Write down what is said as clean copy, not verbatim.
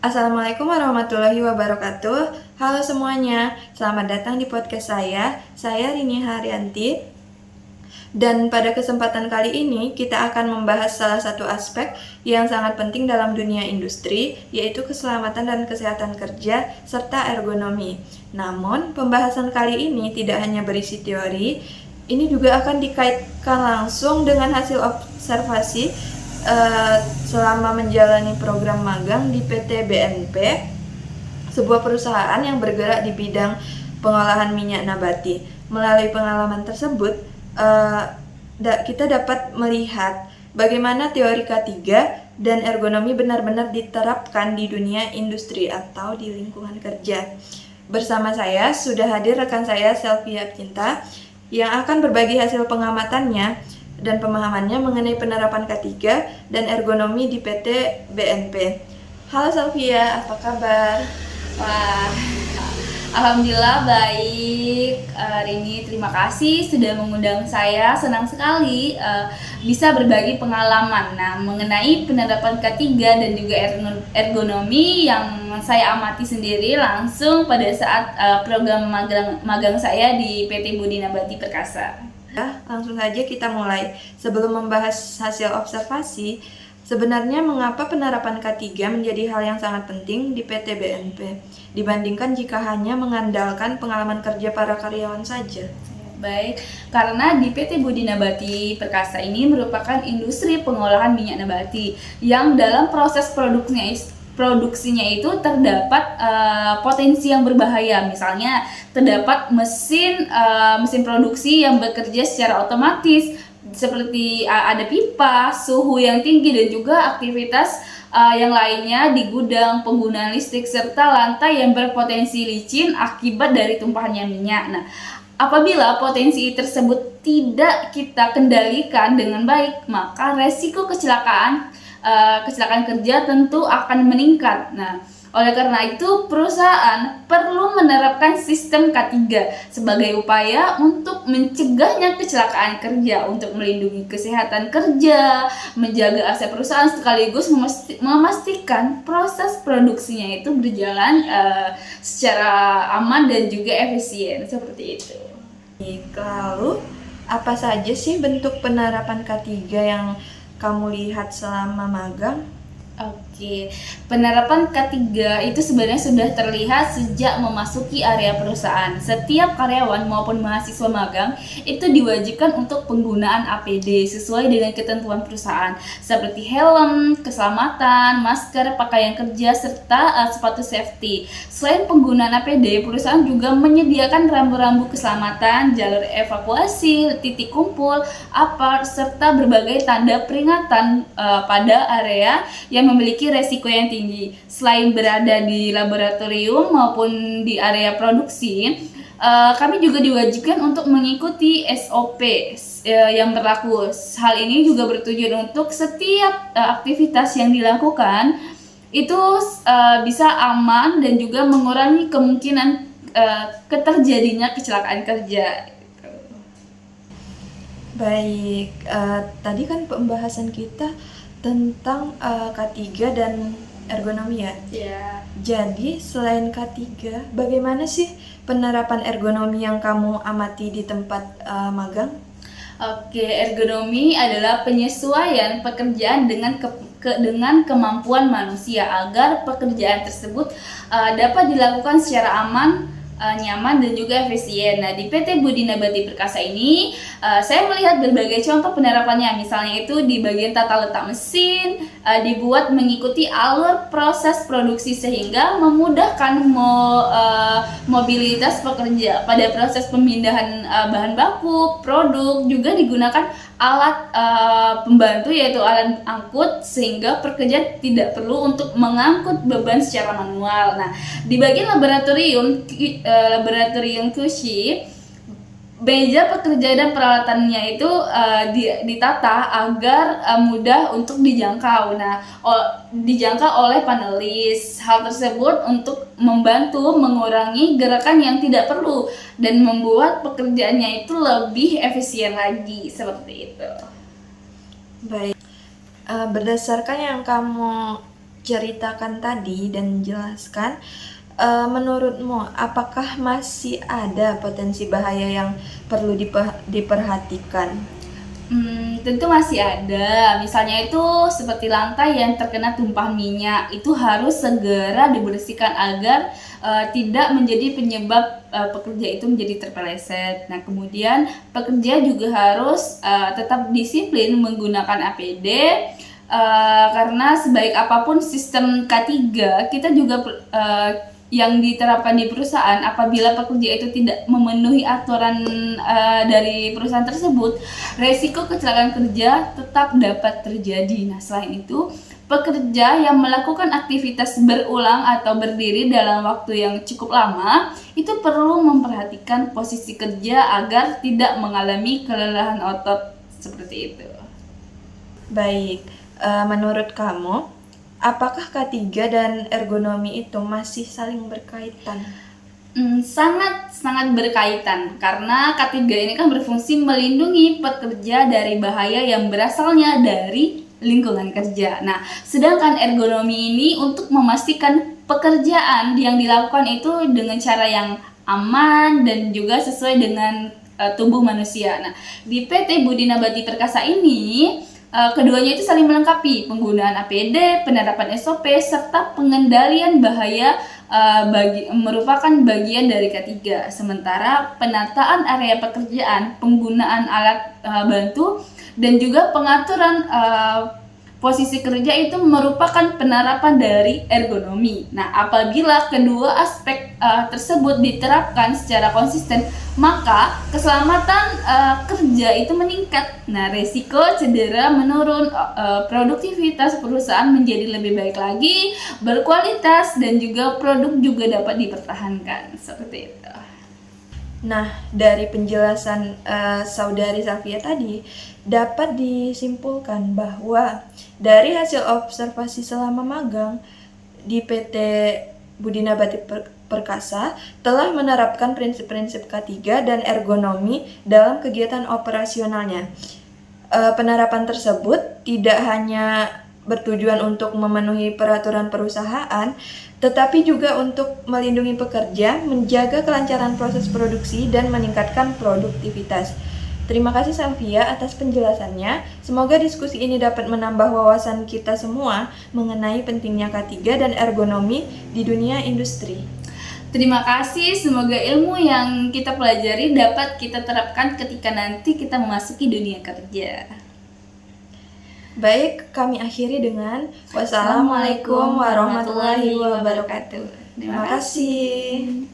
Assalamualaikum warahmatullahi wabarakatuh. Halo semuanya, selamat datang di podcast saya Rini Haryanti. Dan pada kesempatan kali ini kita akan membahas salah satu aspek yang sangat penting dalam dunia industri, yaitu keselamatan dan kesehatan kerja serta ergonomi. Namun, pembahasan kali ini tidak hanya berisi teori, ini juga akan dikaitkan langsung dengan hasil observasi selama menjalani program magang di PT BNP, sebuah perusahaan yang bergerak di bidang pengolahan minyak nabati. Melalui pengalaman tersebut, kita dapat melihat bagaimana teori K3 dan ergonomi benar-benar diterapkan di dunia industri atau di lingkungan kerja. Bersama saya sudah hadir rekan saya Selvia Cinta yang akan berbagi hasil pengamatannya dan pemahamannya mengenai penerapan K3 dan ergonomi di PT BNP. Halo Selvia, apa kabar? Wah, alhamdulillah baik. Rini, terima kasih sudah mengundang saya. Senang sekali bisa berbagi pengalaman mengenai penerapan K3 dan juga ergonomi yang saya amati sendiri langsung pada saat program magang saya di PT Budi Nabati Perkasa. Langsung saja kita mulai. Sebelum membahas hasil observasi, sebenarnya mengapa penerapan K3 menjadi hal yang sangat penting di PT BNP dibandingkan jika hanya mengandalkan pengalaman kerja para karyawan saja? Baik, karena di PT Budi Nabati Perkasa ini merupakan industri pengolahan minyak nabati yang dalam proses produksinya itu terdapat potensi yang berbahaya. Misalnya terdapat mesin produksi yang bekerja secara otomatis seperti ada pipa, suhu yang tinggi dan juga aktivitas yang lainnya di gudang, penggunaan listrik serta lantai yang berpotensi licin akibat dari tumpahannya minyak. Nah, apabila potensi tersebut tidak kita kendalikan dengan baik, maka resiko kecelakaan kerja tentu akan meningkat. Nah, oleh karena itu perusahaan perlu menerapkan sistem K3 sebagai upaya untuk mencegahnya kecelakaan kerja, untuk melindungi kesehatan kerja, menjaga aset perusahaan sekaligus memastikan proses produksinya itu berjalan secara aman dan juga efisien, seperti itu. Lalu, apa saja sih bentuk penerapan K3 yang kamu lihat selama magang? Oke, penerapan K3 itu sebenarnya sudah terlihat sejak memasuki area perusahaan. Setiap karyawan maupun mahasiswa magang itu diwajibkan untuk penggunaan APD sesuai dengan ketentuan perusahaan seperti helm, keselamatan, masker, pakaian kerja, serta sepatu safety. Selain penggunaan APD, perusahaan juga menyediakan rambu-rambu keselamatan, jalur evakuasi, titik kumpul, apart, serta berbagai tanda peringatan pada area yang memiliki resiko yang tinggi. Selain berada di laboratorium maupun di area produksi, kami juga diwajibkan untuk mengikuti SOP yang berlaku. Hal ini juga bertujuan untuk setiap aktivitas yang dilakukan itu bisa aman dan juga mengurangi kemungkinan keterjadinya kecelakaan kerja. Baik, tadi kan pembahasan kita tentang K3 dan ergonomi ya? Ya. Jadi selain K3, bagaimana sih penerapan ergonomi yang kamu amati di tempat magang? Oke, ergonomi adalah penyesuaian pekerjaan dengan kemampuan manusia agar pekerjaan tersebut dapat dilakukan secara aman, nyaman dan juga efisien. Nah, di PT Budi Nabati Perkasa ini saya melihat berbagai contoh penerapannya. Misalnya itu di bagian tata letak mesin dibuat mengikuti alur proses produksi sehingga memudahkan mobilitas pekerja. Pada proses pemindahan bahan baku, produk juga digunakan alat pembantu yaitu alat angkut sehingga pekerja tidak perlu untuk mengangkut beban secara manual. Nah, di bagian laboratorium QC, meja pekerja dan peralatannya itu ditata agar mudah untuk dijangkau. Nah, dijangkau oleh panelis. Hal tersebut untuk membantu mengurangi gerakan yang tidak perlu dan membuat pekerjaannya itu lebih efisien lagi, seperti itu. Baik, berdasarkan yang kamu ceritakan tadi dan jelaskan, menurutmu apakah masih ada potensi bahaya yang perlu diperhatikan? Tentu masih ada. Misalnya itu seperti lantai yang terkena tumpahan minyak, itu harus segera dibersihkan agar tidak menjadi penyebab pekerja itu menjadi terpeleset. Nah, kemudian pekerja juga harus tetap disiplin menggunakan APD, karena sebaik apapun sistem K3, kita juga yang diterapkan di perusahaan, apabila pekerja itu tidak memenuhi aturan dari perusahaan tersebut, resiko kecelakaan kerja tetap dapat terjadi. Nah, selain itu, pekerja yang melakukan aktivitas berulang atau berdiri dalam waktu yang cukup lama itu perlu memperhatikan posisi kerja agar tidak mengalami kelelahan otot seperti itu. Baik, menurut kamu, apakah K3 dan ergonomi itu masih saling berkaitan? Sangat berkaitan, karena K3 ini kan berfungsi melindungi pekerja dari bahaya yang berasalnya dari lingkungan kerja. Nah, sedangkan ergonomi ini untuk memastikan pekerjaan yang dilakukan itu dengan cara yang aman dan juga sesuai dengan tubuh manusia. Nah, di PT Budi Nabati Perkasa ini keduanya itu saling melengkapi, penggunaan APD, penerapan SOP, serta pengendalian bahaya merupakan bagian dari K3. Sementara penataan area pekerjaan, penggunaan alat bantu, dan juga pengaturan posisi kerja itu merupakan penerapan dari ergonomi. Nah, apabila kedua aspek tersebut diterapkan secara konsisten, maka keselamatan kerja itu meningkat. Nah, resiko cedera menurun, produktivitas perusahaan menjadi lebih baik lagi, berkualitas, dan juga produk juga dapat dipertahankan. Seperti itu. Nah, dari penjelasan Saudari Safia tadi, dapat disimpulkan bahwa dari hasil observasi selama magang di PT Budi Nabati Perkasa telah menerapkan prinsip-prinsip K3 dan ergonomi dalam kegiatan operasionalnya. Penerapan tersebut tidak hanya bertujuan untuk memenuhi peraturan perusahaan, tetapi juga untuk melindungi pekerja, menjaga kelancaran proses produksi, dan meningkatkan produktivitas. Terima kasih Safia atas penjelasannya. Semoga diskusi ini dapat menambah wawasan kita semua mengenai pentingnya K3 dan ergonomi di dunia industri. Terima kasih, semoga ilmu yang kita pelajari dapat kita terapkan ketika nanti kita memasuki dunia kerja. Baik, kami akhiri dengan wassalamualaikum warahmatullahi wabarakatuh. Terima kasih.